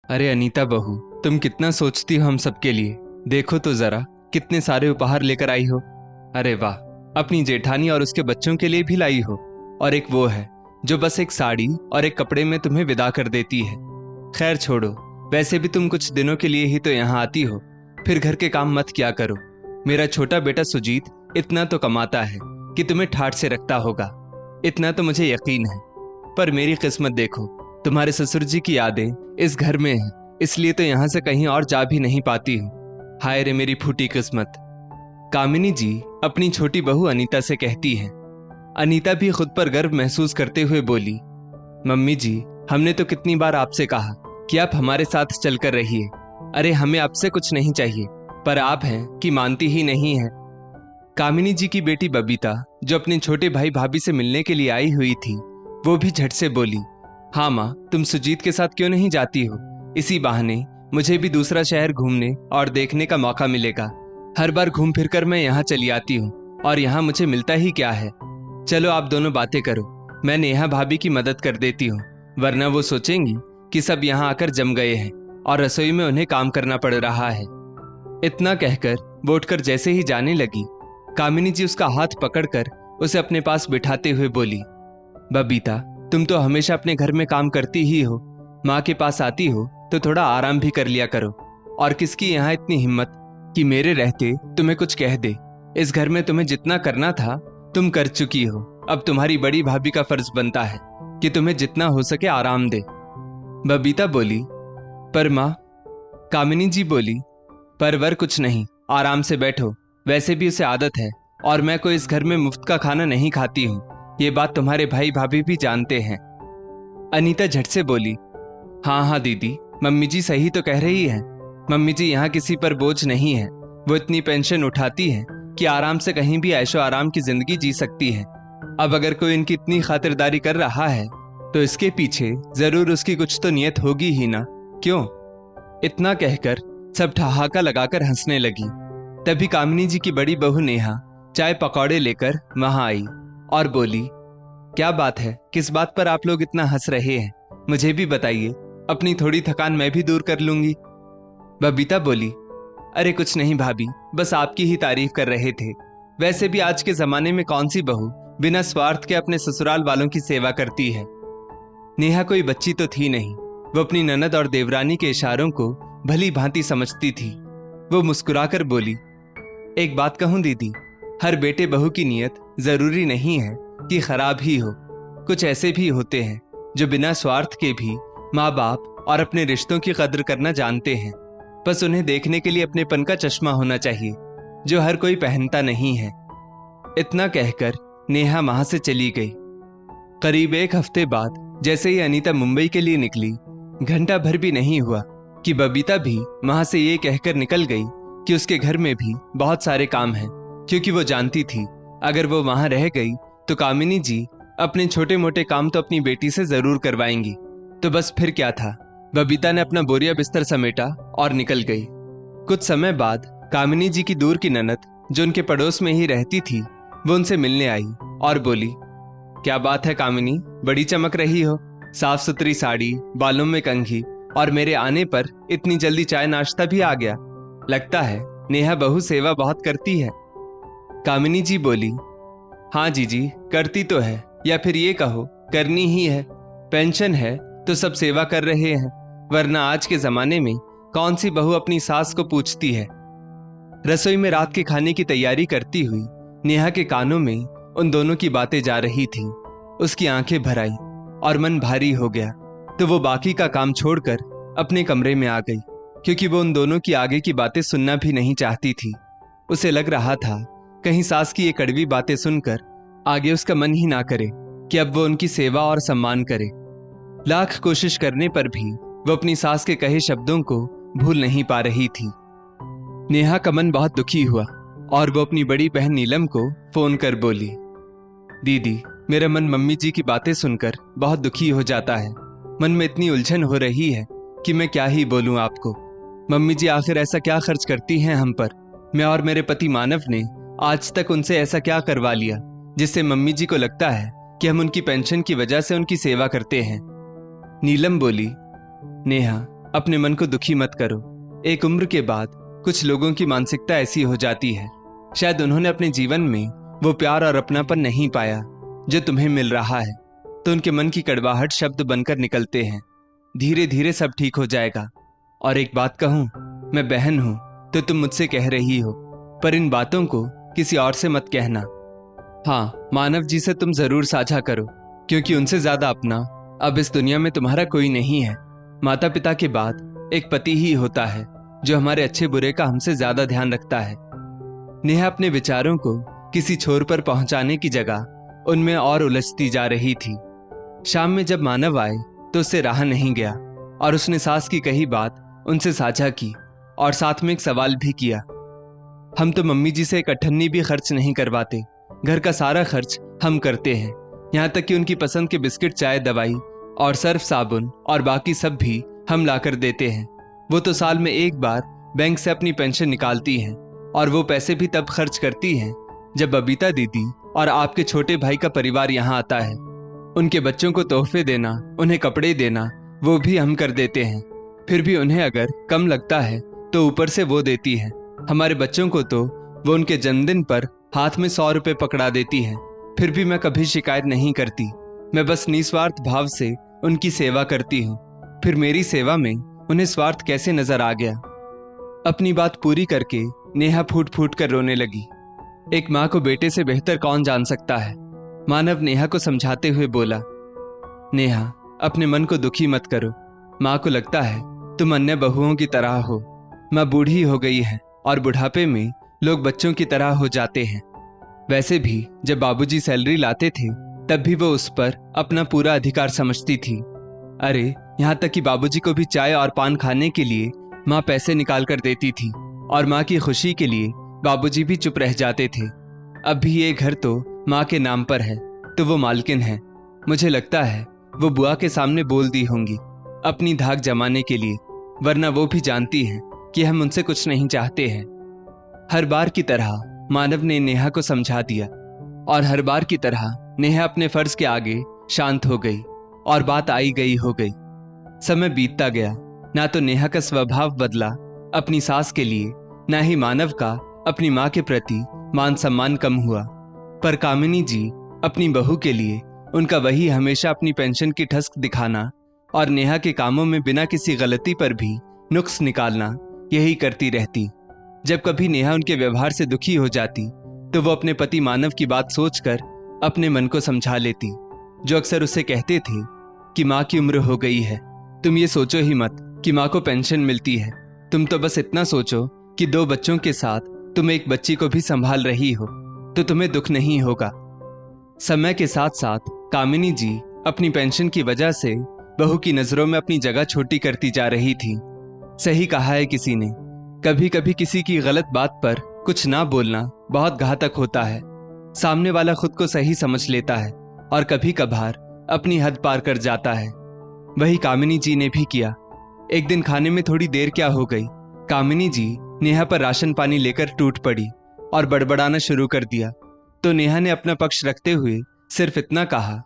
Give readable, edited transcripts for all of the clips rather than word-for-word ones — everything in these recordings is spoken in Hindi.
अरे अनीता बहू, तुम कितना सोचती हो हम सबके लिए। देखो तो जरा कितने सारे उपहार लेकर आई हो। अरे वाह, अपनी जेठानी और उसके बच्चों के लिए भी लाई हो। और एक वो है जो बस एक साड़ी और एक कपड़े में तुम्हें विदा कर देती है। खैर छोड़ो, वैसे भी तुम कुछ दिनों के लिए ही तो यहाँ आती हो, फिर घर के काम मत किया करो। मेरा छोटा बेटा सुजीत इतना तो कमाता है कि तुम्हें ठाठ से रखता होगा, इतना तो मुझे यकीन है। पर मेरी किस्मत देखो, तुम्हारे ससुर जी की यादें इस घर में है, इसलिए तो यहाँ से कहीं और जा भी नहीं पाती हूँ। हाय रे मेरी फूटी किस्मत। कामिनी जी अपनी छोटी बहू अनीता से कहती हैं। अनीता भी खुद पर गर्व महसूस करते हुए बोली, मम्मी जी, हमने तो कितनी बार आपसे कहा कि आप हमारे साथ चलकर रहिए। अरे हमें आपसे कुछ नहीं चाहिए, पर आप हैं कि मानती ही नहीं है। कामिनी जी की बेटी बबीता, जो अपने छोटे भाई भाभी से मिलने के लिए आई हुई थी, वो भी झट से बोली, हाँ माँ, तुम सुजीत के साथ क्यों नहीं जाती हो? इसी बहाने मुझे भी दूसरा शहर घूमने और देखने का मौका मिलेगा। हर बार घूम फिर कर मैं यहाँ चली आती हूँ और यहाँ मुझे मिलता ही क्या है। चलो आप दोनों बातें करो, मैं नेहा भाभी की मदद कर देती हूँ, वरना वो सोचेंगी कि सब यहाँ आकर जम गए हैं और रसोई में उन्हें काम करना पड़ रहा है। इतना कहकर वो उठकर जैसे ही जाने लगी, कामिनी जी उसका हाथ पकड़कर उसे अपने पास बिठाते हुए बोली, बबीता, तुम तो हमेशा अपने घर में काम करती ही हो, माँ के पास आती हो तो थोड़ा आराम भी कर लिया करो। और किसकी यहाँ इतनी हिम्मत कि मेरे रहते तुम्हें कुछ कह दे। इस घर में तुम्हें जितना करना था तुम कर चुकी हो, अब तुम्हारी बड़ी भाभी का फर्ज बनता है कि तुम्हें जितना हो सके आराम दे। बबीता बोली, पर माँ। कामिनी जी बोली, परवर कुछ नहीं, आराम से बैठो, वैसे भी उसे आदत है और मैं कोई इस घर में मुफ्त का खाना नहीं खाती हूँ, ये बात तुम्हारे भाई भाभी भी जानते हैं। अनीता झट से बोली, हाँ हाँ दीदी, मम्मी जी सही तो कह रही है। मम्मी जी यहाँ किसी पर बोझ नहीं है, वो इतनी पेंशन उठाती है कि आराम से कहीं भी ऐशो आराम की जिंदगी जी सकती है। अब अगर कोई इनकी इतनी खातिरदारी कर रहा है तो इसके पीछे जरूर उसकी कुछ तो नियत होगी ही ना, क्यों? इतना कहकर सब ठहाका लगाकर हंसने लगी। तभी कामिनी जी की बड़ी बहू नेहा चाय पकौड़े लेकर वहां आई और बोली, क्या बात है, किस बात पर आप लोग इतना हंस रहे हैं? मुझे भी बताइए, अपनी थोड़ी थकान मैं भी दूर कर लूंगी। बबीता बोली, अरे कुछ नहीं भाभी, बस आपकी ही तारीफ कर रहे थे। वैसे भी आज के जमाने में कौन सी बहू बिना स्वार्थ के अपने ससुराल वालों की सेवा करती है। नेहा कोई बच्ची तो थी नहीं, वो अपनी ननद और देवरानी के इशारों को भली भांति समझती थी। वो मुस्कुराकर बोली, एक बात कहूं दीदी, हर बेटे बहू की नियत जरूरी नहीं है कि खराब ही हो। कुछ ऐसे भी होते हैं जो बिना स्वार्थ के भी माँ बाप और अपने रिश्तों की कद्र करना जानते हैं। बस उन्हें देखने के लिए अपनेपन का चश्मा होना चाहिए, जो हर कोई पहनता नहीं है। इतना कहकर नेहा वहां से चली गई। करीब एक हफ्ते बाद जैसे ही अनीता मुंबई के लिए निकली, घंटा भर भी नहीं हुआ कि बबीता भी वहां से ये कहकर निकल गई कि उसके घर में भी बहुत सारे काम हैं, क्योंकि वो जानती थी अगर वो वहां रह गई तो कामिनी जी अपने छोटे मोटे काम तो अपनी बेटी से जरूर करवाएंगी। तो बस फिर क्या था, बबीता ने अपना बोरिया बिस्तर समेटा और निकल गई। कुछ समय बाद कामिनी जी की दूर की ननद, जो उनके पड़ोस में ही रहती थी, वो उनसे मिलने आई और बोली, क्या बात है कामिनी, बड़ी चमक रही हो, साफ सुथरी साड़ी, बालों में कंघी, और मेरे आने पर इतनी जल्दी चाय नाश्ता भी आ गया। लगता है नेहा बहू सेवा बहुत करती है। कामिनी जी बोली, हाँ जीजी, करती तो है, या फिर ये कहो करनी ही है। पेंशन है तो सब सेवा कर रहे हैं, वरना आज के जमाने में कौन सी बहू अपनी सास को पूछती है। रसोई में रात के खाने की तैयारी करती हुई नेहा के कानों में उन दोनों की बातें जा रही थीं। उसकी आंखें भर आई और मन भारी हो गया, तो वो बाकी का काम छोड़कर अपने कमरे में आ गई, क्योंकि वो उन दोनों की आगे की बातें सुनना भी नहीं चाहती थी। उसे लग रहा था कहीं सास की ये कड़वी बातें सुनकर आगे उसका मन ही ना करे कि अब वो उनकी सेवा और सम्मान करे। लाख कोशिश करने पर भी वो अपनी सास के कहे शब्दों को भूल नहीं पा रही थी। नेहा का मन बहुत दुखी हुआ और वो अपनी बड़ी बहन नीलम को फोन कर बोली, दीदी, मेरा मन मम्मी जी की बातें सुनकर बहुत दुखी हो जाता है। मन में इतनी उलझन हो रही है कि मैं क्या ही बोलूं आपको। मम्मी जी आखिर ऐसा क्या खर्च करती हैं हम पर? मैं और मेरे पति मानव ने आज तक उनसे ऐसा क्या करवा लिया जिससे मम्मी जी को लगता है कि हम उनकी पेंशन की वजह से उनकी सेवा करते हैं। नीलम बोली, नेहा, अपने मन को दुखी मत करो। एक उम्र के बाद कुछ लोगों की मानसिकता ऐसी हो जाती है, शायद उन्होंने अपने जीवन में वो प्यार और अपनापन नहीं पाया जो तुम्हें मिल रहा है, तो उनके मन की कड़वाहट शब्द बनकर निकलते हैं। धीरे धीरे सब ठीक हो जाएगा। और एक बात कहूं, मैं बहन हूं तो तुम मुझसे कह रही हो, पर इन बातों को किसी और से मत कहना। हाँ, मानव जी से तुम जरूर साझा करो, क्योंकि उनसे ज्यादा अपना अब इस दुनिया में तुम्हारा कोई नहीं है। माता पिता के बाद एक पति ही होता है जो हमारे अच्छे बुरे का हमसे ज्यादा ध्यान रखता है। नेहा अपने विचारों को किसी छोर पर पहुंचाने की जगह उनमें और उलझती जा रही थी। शाम में जब मानव आए तो उससे रहा नहीं गया और उसने सास की कही बात उनसे साझा की और साथ में एक सवाल भी किया। हम तो मम्मी जी से एक अठन्नी भी खर्च नहीं करवाते, घर का सारा खर्च हम करते हैं, यहाँ तक कि उनकी पसंद के बिस्किट, चाय, दवाई और सर्फ साबुन और बाकी सब भी हम लाकर देते हैं। वो तो साल में एक बार बैंक से अपनी पेंशन निकालती हैं और वो पैसे भी तब खर्च करती हैं जब बबीता दीदी और आपके छोटे भाई का परिवार यहाँ आता है। उनके बच्चों को तोहफे देना, उन्हें कपड़े देना, वो भी हम कर देते हैं। फिर भी उन्हें अगर कम लगता है तो ऊपर से वो देती है। हमारे बच्चों को तो वो उनके जन्मदिन पर हाथ में 100 रुपए पकड़ा देती है। फिर भी मैं कभी शिकायत नहीं करती, मैं बस निस्वार्थ भाव से उनकी सेवा करती हूँ। फिर मेरी सेवा में उन्हें स्वार्थ कैसे नजर आ गया? अपनी बात पूरी करके नेहा फूट फूट कर रोने लगी। एक माँ को बेटे से बेहतर कौन जान सकता है? मानव नेहा को समझाते हुए बोला, नेहा, अपने मन को दुखी मत करो। माँ को लगता है तुम अन्य बहुओं की तरह हो। माँ बूढ़ी हो गई है और बुढ़ापे में लोग बच्चों की तरह हो जाते हैं। वैसे भी जब बाबूजी सैलरी लाते थे तब भी वो उस पर अपना पूरा अधिकार समझती थी। अरे, यहाँ तक कि बाबूजी को भी चाय और पान खाने के लिए माँ पैसे निकाल कर देती थी और माँ की खुशी के लिए बाबूजी भी चुप रह जाते थे। अब भी ये घर तो माँ के नाम पर है, तो वो मालकिन है। मुझे लगता है वो बुआ के सामने बोल दी होंगी अपनी धाक जमाने के लिए, वरना वो भी जानती हैं कि हम उनसे कुछ नहीं चाहते हैं। हर बार की तरह मानव ने नेहा को समझा दिया और हर बार की तरह नेहा अपने फर्ज के आगे शांत हो गई और बात आई गई हो गई। समय बीतता गया, ना तो नेहा का स्वभाव बदला अपनी सास के लिए, ना ही मानव का अपनी माँ के प्रति मान सम्मान कम हुआ। पर कामिनी जी अपनी बहू के लिए उनका वही हमेशा अपनी पेंशन की ठस्क दिखाना और नेहा के कामों में बिना किसी गलती पर भी नुक्स निकालना, यही करती रहती। जब कभी नेहा उनके व्यवहार से दुखी हो जाती तो वो अपने पति मानव की बात सोचकर अपने मन को समझा लेती, जो अक्सर उसे कहते थे कि माँ की उम्र हो गई है, तुम ये सोचो ही मत कि माँ को पेंशन मिलती है। तुम तो बस इतना सोचो कि 2 बच्चों के साथ तुम एक बच्ची को भी संभाल रही हो, तो तुम्हें दुख नहीं होगा। समय के साथ साथ कामिनी जी अपनी पेंशन की वजह से बहू की नजरों में अपनी जगह छोटी करती जा रही थी। सही कहा है किसी ने, कभी कभी किसी की गलत बात पर कुछ ना बोलना बहुत घातक होता है। सामने वाला खुद को सही समझ लेता है और कभी कभार अपनी हद पार कर जाता है। वही कामिनी जी ने भी किया। एक दिन खाने में थोड़ी देर क्या हो गई, कामिनी जी नेहा पर राशन पानी लेकर टूट पड़ी और बड़बड़ाना शुरू कर दिया। तो नेहा ने अपना पक्ष रखते हुए सिर्फ इतना कहा,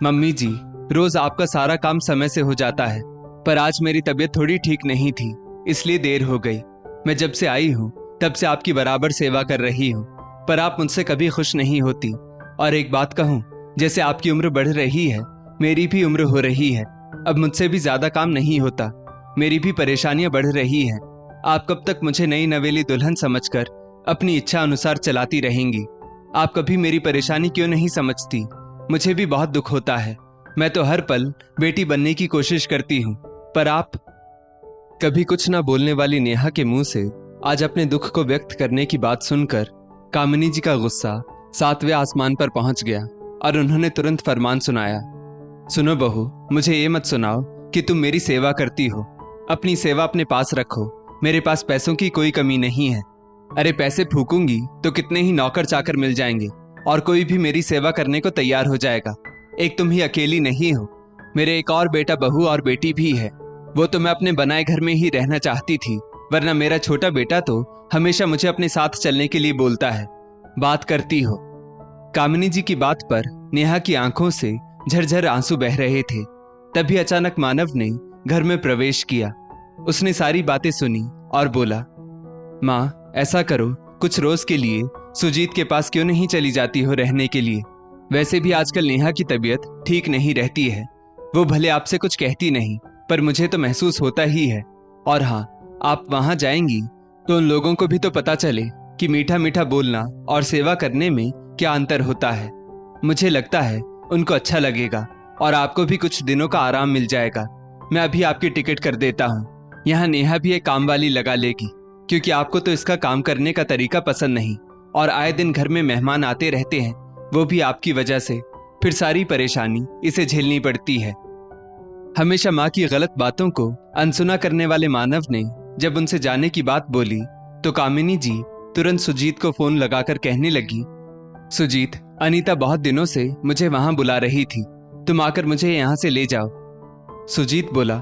मम्मी जी, रोज आपका सारा काम समय से हो जाता है, पर आज मेरी तबीयत थोड़ी ठीक नहीं थी, इसलिए देर हो गई। मैं जब से आई हूँ तब से आपकी बराबर सेवा कर रही हूँ, पर आप मुझसे कभी खुश नहीं होती। और एक बात कहूँ, जैसे आपकी उम्र बढ़ रही है, मेरी भी उम्र हो रही है। अब मुझसे भी ज्यादा काम नहीं होता, मेरी भी परेशानियां बढ़ रही हैं। आप कब तक मुझे नई नवेली दुल्हन समझकर अपनी इच्छा अनुसार चलाती रहेंगी? आप कभी मेरी परेशानी क्यों नहीं समझती? मुझे भी बहुत दुख होता है। मैं तो हर पल बेटी बनने की कोशिश करती हूँ, पर आप। कभी कुछ ना बोलने वाली नेहा के मुंह से आज अपने दुख को व्यक्त करने की बात सुनकर कामिनी जी का गुस्सा 7वें आसमान पर पहुंच गया और उन्होंने तुरंत फरमान सुनाया, सुनो बहू, मुझे ये मत सुनाओ कि तुम मेरी सेवा करती हो। अपनी सेवा अपने पास रखो, मेरे पास पैसों की कोई कमी नहीं है। अरे, पैसे फूकूंगी तो कितने ही नौकर चाकर मिल जाएंगे और कोई भी मेरी सेवा करने को तैयार हो जाएगा। एक तुम ही अकेली नहीं हो, मेरे एक और बेटा, बहू और बेटी भी है। वो तो मैं अपने बनाए घर में ही रहना चाहती थी, वरना मेरा छोटा बेटा तो हमेशा मुझे अपने साथ चलने के लिए बोलता है। बात करती हो। कामिनी जी की बात पर नेहा की आंखों से झरझर आंसू बह रहे थे। तभी अचानक मानव ने घर में प्रवेश किया उसने सारी बातें सुनी और बोला, माँ ऐसा करो, कुछ रोज के लिए सुजीत के पास क्यों नहीं चली जाती हो रहने के लिए। वैसे भी आजकल नेहा की तबीयत ठीक नहीं रहती है। वो भले आपसे कुछ कहती नहीं, पर मुझे तो महसूस होता ही है। और हाँ, आप वहां जाएंगी तो उन लोगों को भी तो पता चले कि मीठा मीठा बोलना और सेवा करने में क्या अंतर होता है। मुझे लगता है उनको अच्छा लगेगा और आपको भी कुछ दिनों का आराम मिल जाएगा। मैं अभी आपकी टिकट कर देता हूँ। यहाँ नेहा भी एक काम वाली लगा लेगी, क्योंकि आपको तो इसका काम करने का तरीका पसंद नहीं और आए दिन घर में मेहमान आते रहते हैं, वो भी आपकी वजह से। फिर सारी परेशानी इसे झेलनी पड़ती है। हमेशा माँ की गलत बातों को अनसुना करने वाले मानव ने जब उनसे जाने की बात बोली तो कामिनी जी तुरंत सुजीत को फोन लगाकर कहने लगी, सुजीत, अनीता बहुत दिनों से मुझे वहां बुला रही थी, तुम आकर मुझे यहाँ से ले जाओ। सुजीत बोला,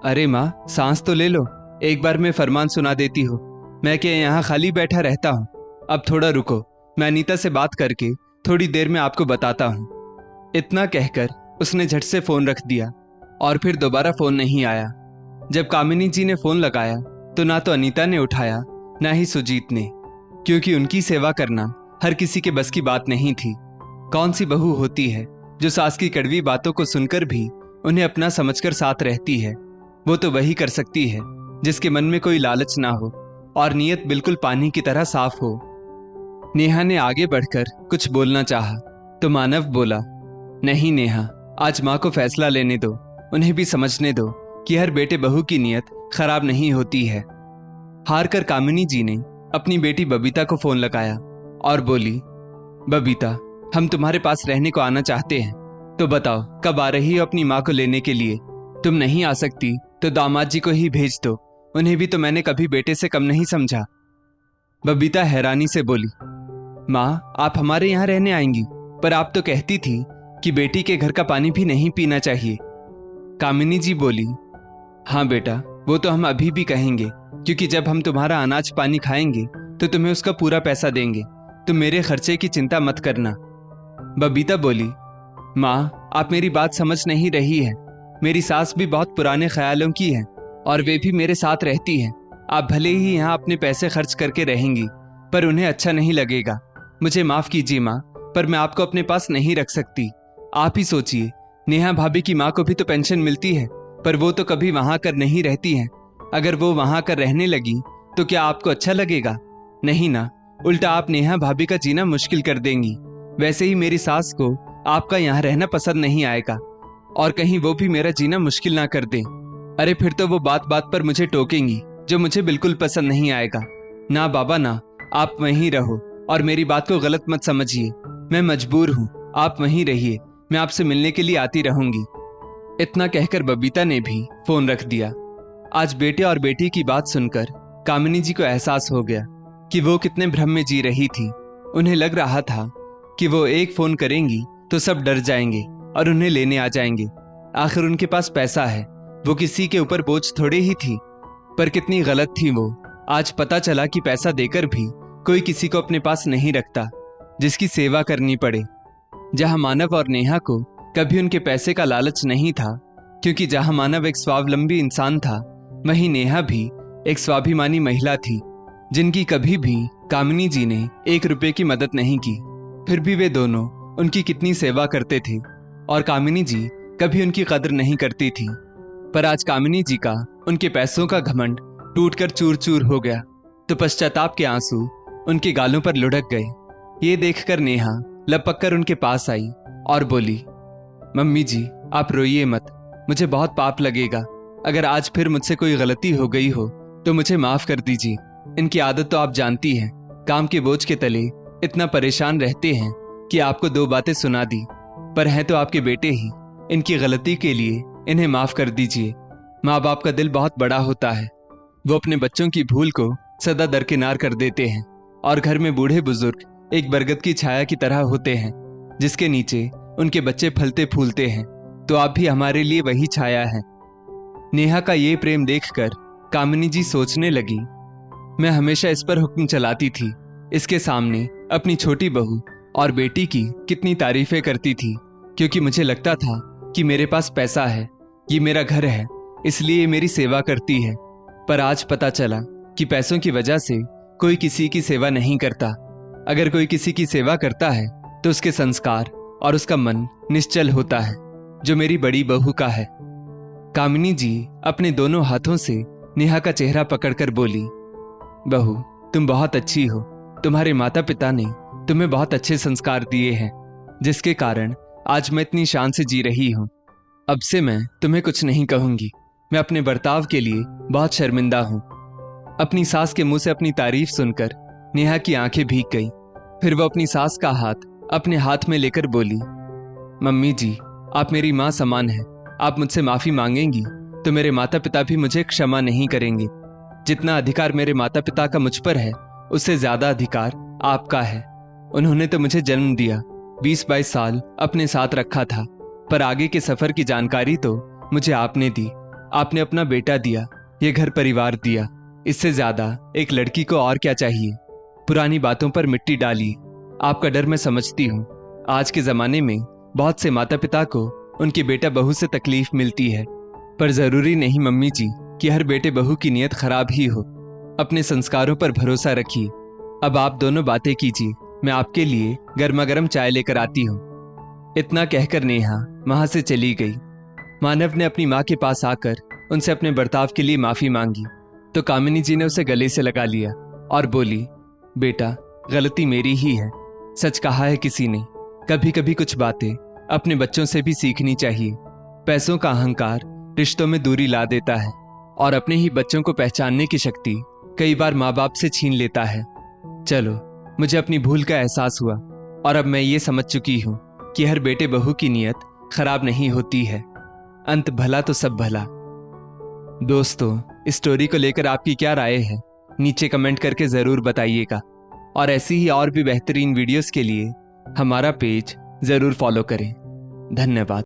अरे माँ, सांस तो ले लो, एक बार मैं फरमान सुना देती हूँ। मैं क्या यहाँ खाली बैठा रहता हूँ? अब थोड़ा रुको, मैं अनीता से बात करके थोड़ी देर में आपको बताता हूँ। इतना कहकर उसने झट से फोन रख दिया और फिर दोबारा फोन नहीं आया। जब कामिनी जी ने फोन लगाया तो ना तो अनीता ने उठाया ना ही सुजीत ने, क्योंकि उनकी सेवा करना हर किसी के बस की बात नहीं थी। कौन सी बहू होती है जो सास की कड़वी बातों को सुनकर भी उन्हें अपना समझकर साथ रहती है? वो तो वही कर सकती है जिसके मन में कोई लालच ना हो और नीयत बिल्कुल पानी की तरह साफ हो। नेहा ने आगे बढ़कर कुछ बोलना चाहा तो मानव बोला, नहीं नेहा, आज माँ को फैसला लेने दो, उन्हें भी समझने दो कि हर बेटे बहू की नीयत खराब नहीं होती है। हार कर कामिनी जी ने अपनी बेटी बबीता को फोन लगाया और बोली, बबीता, हम तुम्हारे पास रहने को आना चाहते हैं, तो बताओ कब आ रही हो अपनी माँ को लेने के लिए? तुम नहीं आ सकती तो दामाद जी को ही भेज दो, उन्हें भी तो मैंने कभी बेटे से कम नहीं समझा। बबीता हैरानी से बोली, माँ, आप हमारे यहाँ रहने आएंगी, पर आप तो कहती थी कि बेटी के घर का पानी भी नहीं पीना चाहिए। कामिनी जी बोली, हाँ बेटा, वो तो हम अभी भी कहेंगे, क्योंकि जब हम तुम्हारा अनाज पानी खाएंगे तो तुम्हें उसका पूरा पैसा देंगे, तुम मेरे खर्चे की चिंता मत करना। बबीता बोली, माँ, आप मेरी बात समझ नहीं रही है। मेरी सास भी बहुत पुराने ख्यालों की है और वे भी मेरे साथ रहती है। आप भले ही यहाँ अपने पैसे खर्च करके रहेंगी, पर उन्हें अच्छा नहीं लगेगा। मुझे माफ कीजिए माँ, पर मैं आपको अपने पास नहीं रख सकती। आप ही सोचिए, नेहा भाभी की माँ को भी तो पेंशन मिलती है, पर वो तो कभी वहां कर नहीं रहती है। अगर वो वहां कर रहने लगी तो क्या आपको अच्छा लगेगा? नहीं ना, उल्टा आप नेहा भाभी का जीना मुश्किल कर देंगी। वैसे ही मेरी सास को आपका यहाँ रहना पसंद नहीं आएगा और कहीं वो भी मेरा जीना मुश्किल ना कर दे। अरे फिर तो वो बात बात पर मुझे टोकेंगी, जो मुझे बिल्कुल पसंद नहीं आएगा। ना बाबा ना, आप वहीं रहो और मेरी बात को गलत मत समझिए। मैं मजबूर हूँ, आप वहीं रहिए, मैं आपसे मिलने के लिए आती रहूंगी। इतना कहकर बबीता ने भी फोन रख दिया। आज बेटे और बेटी की बात सुनकर कामिनी जी को एहसास हो गया कि वो कितने भ्रम में जी रही थी। उन्हें लग रहा था कि वो एक फोन करेंगी तो सब डर जाएंगे और उन्हें लेने आ जाएंगे। आखिर उनके पास पैसा है, वो किसी के ऊपर बोझ थोड़े ही थी। पर कितनी गलत थी वो। आज पता चला कि पैसा देकर भी कोई किसी को अपने पास नहीं रखता जिसकी सेवा करनी पड़े। जहां मानव और नेहा को कभी उनके पैसे का लालच नहीं था, क्योंकि जहां मानव एक स्वावलंबी इंसान था, वहीं नेहा भी एक स्वाभिमानी महिला थी, जिनकी कभी भी कामिनी जी ने 1 रुपए की मदद नहीं की। फिर भी वे दोनों उनकी कितनी सेवा करते थे और कामिनी जी कभी उनकी कदर नहीं करती थी। पर आज कामिनी जी का उनके पैसों का घमंड टूटकर चूर चूर हो गया तो पश्चाताप के आंसू उनके गालों पर लुढ़क गए। ये देखकर नेहा लपक कर उनके पास आई और बोली, मम्मी जी, आप रोइए मत, मुझे बहुत पाप लगेगा। अगर आज फिर मुझसे कोई गलती हो गई हो तो मुझे माफ कर दीजिए। इनकी आदत तो आप जानती हैं, काम के बोझ के तले इतना परेशान रहते हैं कि आपको 2 बातें सुना दी, पर हैं तो आपके बेटे ही। इनकी गलती के लिए इन्हें माफ कर दीजिए। माँ बाप का दिल बहुत बड़ा होता है, वो अपने बच्चों की भूल को सदा दरकिनार कर देते हैं और घर में बूढ़े बुजुर्ग एक बरगद की छाया की तरह होते हैं जिसके नीचे उनके बच्चे फलते फूलते हैं। तो आप भी हमारे लिए वही छाया है। नेहा का ये प्रेम देखकर कामिनी जी सोचने लगी, मैं हमेशा इस पर हुक्म चलाती थी, इसके सामने अपनी छोटी बहू और बेटी की कितनी तारीफें करती थी, क्योंकि मुझे लगता था कि मेरे पास पैसा है, ये मेरा घर है, इसलिए ये मेरी सेवा करती है। पर आज पता चला कि पैसों की वजह से कोई किसी की सेवा नहीं करता। अगर कोई किसी की सेवा करता है तो उसके संस्कार और उसका मन निश्चल होता है, जो मेरी बड़ी बहू का है। कामिनी जी अपने दोनों हाथों से नेहा का चेहरा पकड़कर बोली, बहू तुम बहुत अच्छी हो। तुम्हारे माता पिता ने तुम्हें बहुत अच्छे संस्कार दिए हैं, जिसके कारण आज मैं इतनी शान से जी रही हूं। अब से मैं तुम्हें कुछ नहीं कहूंगी। मैं अपने बर्ताव के लिए बहुत शर्मिंदा हूं। अपनी सास के मुंह से अपनी तारीफ सुनकर नेहा की आंखें भीग गई। फिर वो अपनी सास का हाथ अपने हाथ में लेकर बोली, मम्मी जी आप मेरी माँ समान है। आप मुझसे माफी मांगेंगी तो मेरे माता पिता भी मुझे क्षमा नहीं करेंगे। जितना अधिकार मेरे माता पिता का मुझ पर है, उससे ज्यादा अधिकार आपका है। उन्होंने तो मुझे जन्म दिया, 20-22 साल अपने साथ रखा था, पर आगे के सफर की जानकारी तो मुझे आपने दी। आपने अपना बेटा दिया, ये घर परिवार दिया। इससे ज्यादा एक लड़की को और क्या चाहिए। पुरानी बातों पर मिट्टी डालिए। आपका डर मैं समझती हूँ। आज के जमाने में बहुत से माता पिता को उनके बेटा बहू से तकलीफ मिलती है, पर जरूरी नहीं मम्मी जी कि हर बेटे बहू की नीयत खराब ही हो। अपने संस्कारों पर भरोसा रखिए। अब आप दोनों बातें कीजिए, मैं आपके लिए गर्मा गर्म चाय लेकर आती हूँ। इतना कहकर नेहा वहां से चली गई। मानव ने अपनी माँ के पास आकर उनसे अपने बर्ताव के लिए माफी मांगी तो कामिनी जी ने उसे गले से लगा लिया और बोली, बेटा गलती मेरी ही है। सच कहा है किसी ने, कभी कभी कुछ बातें अपने बच्चों से भी सीखनी चाहिए। पैसों का अहंकार रिश्तों में दूरी ला देता है और अपने ही बच्चों को पहचानने की शक्ति कई बार माँ बाप से छीन लेता है। चलो, मुझे अपनी भूल का एहसास हुआ और अब मैं ये समझ चुकी हूँ कि हर बेटे बहू की नीयत खराब नहीं होती है। अंत भला तो सब भला। दोस्तों, इस स्टोरी को लेकर आपकी क्या राय है, नीचे कमेंट करके जरूर बताइएगा। और ऐसी ही और भी बेहतरीन वीडियोस के लिए हमारा पेज जरूर फॉलो करें। धन्यवाद।